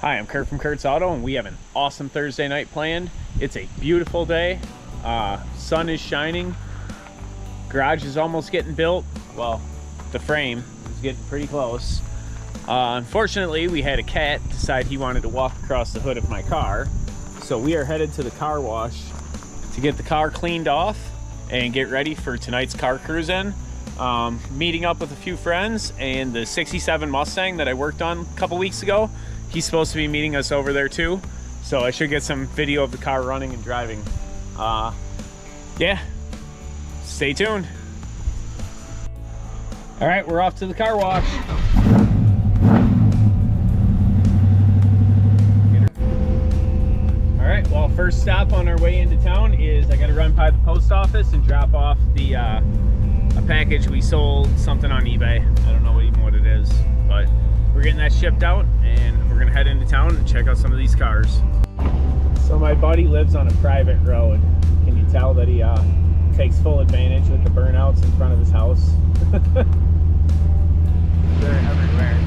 Hi, I'm Kurt from Kurt's Auto, and we have an awesome Thursday night planned. It's a beautiful day. Sun is shining. Garage is almost getting built. Well, the frame is getting pretty close. Unfortunately, we had a cat decide he wanted to walk across the hood of my car. So we are headed to the car wash to get the car cleaned off and get ready for tonight's car cruise in. Meeting up with a few friends, and the 67 Mustang that I worked on a couple weeks ago, he's supposed to be meeting us over there too. So I should get some video of the car running and driving. Yeah, stay tuned. All right, we're off to the car wash. All right, well, first stop on our way into town is I gotta run by the post office and drop off the a package we sold, something on eBay. I don't know even what it is, but we're getting that shipped out and we're gonna head into town and check out some of these cars. So my buddy lives on a private road. Can you tell that he takes full advantage with the burnouts in front of his house? They're everywhere.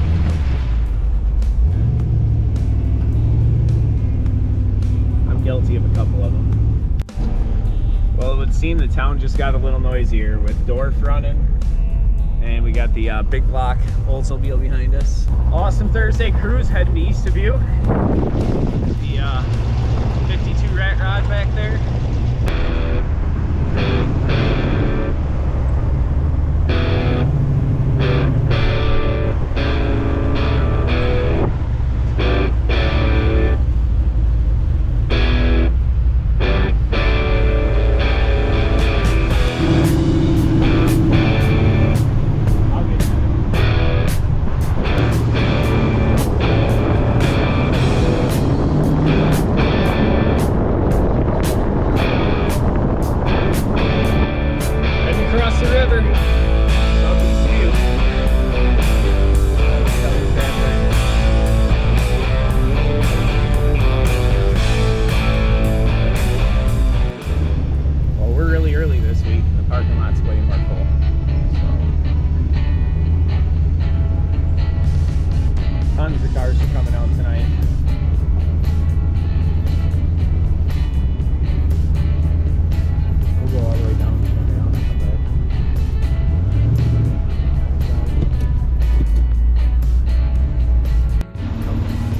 I'm guilty of a couple of them. Well, it would seem the town just got a little noisier with Dorf running, and we got the big block Oldsmobile behind us. Awesome Thursday cruise heading to East Dubuque. The 52 rat rod back there. Tons of cars are coming out tonight. We'll go all the way down and come back.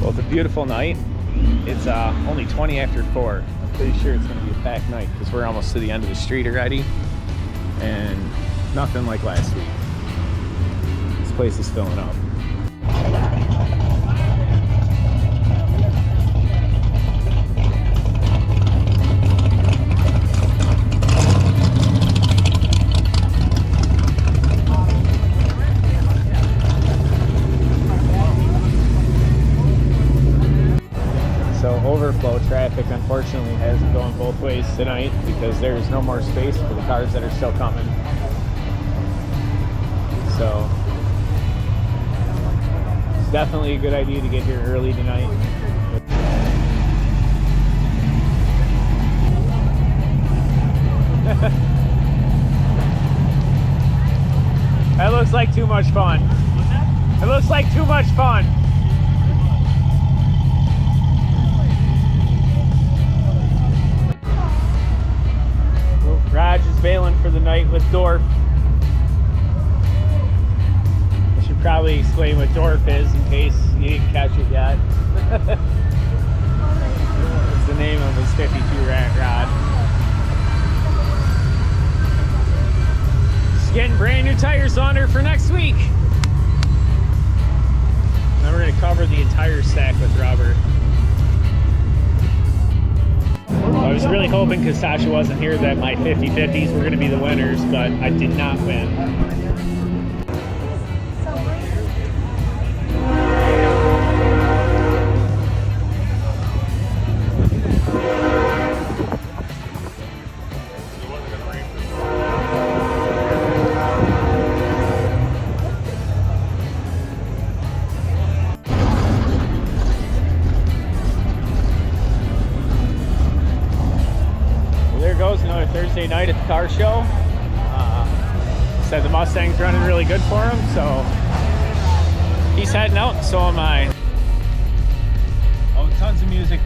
Well, it's a beautiful night. It's only 20 after 4. I'm pretty sure it's going to be a packed night because we're almost to the end of the street already. And nothing like last week. This place is filling up. Overflow traffic unfortunately has it going both ways tonight because there's no more space for the cars that are still coming. So it's definitely a good idea to get here early tonight. That looks like too much fun. It looks like too much fun. Raj is bailing for the night with Dorf. I should probably explain what Dorf is in case you didn't catch it yet. It's the name of his 52 rat rod. Just getting brand new tires on her for next week. Then we're going to cover the entire stack with rubber. I was really hoping, because Tasha wasn't here, that my 50/50s were going to be the winners, but I did not win. Goes another Thursday night at the car show. Said the Mustang's running really good for him, so he's heading out, and so am I.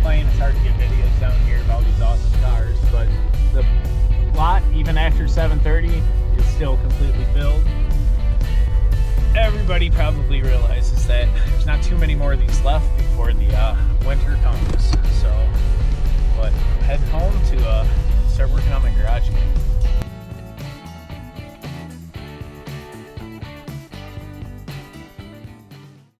playing, it's hard to get videos down here of all these awesome cars, but the lot, even after 7:30, is still completely filled. Everybody probably realizes that there's not too many more of these left before the winter comes. So, but I'm heading home to start working on my garage again.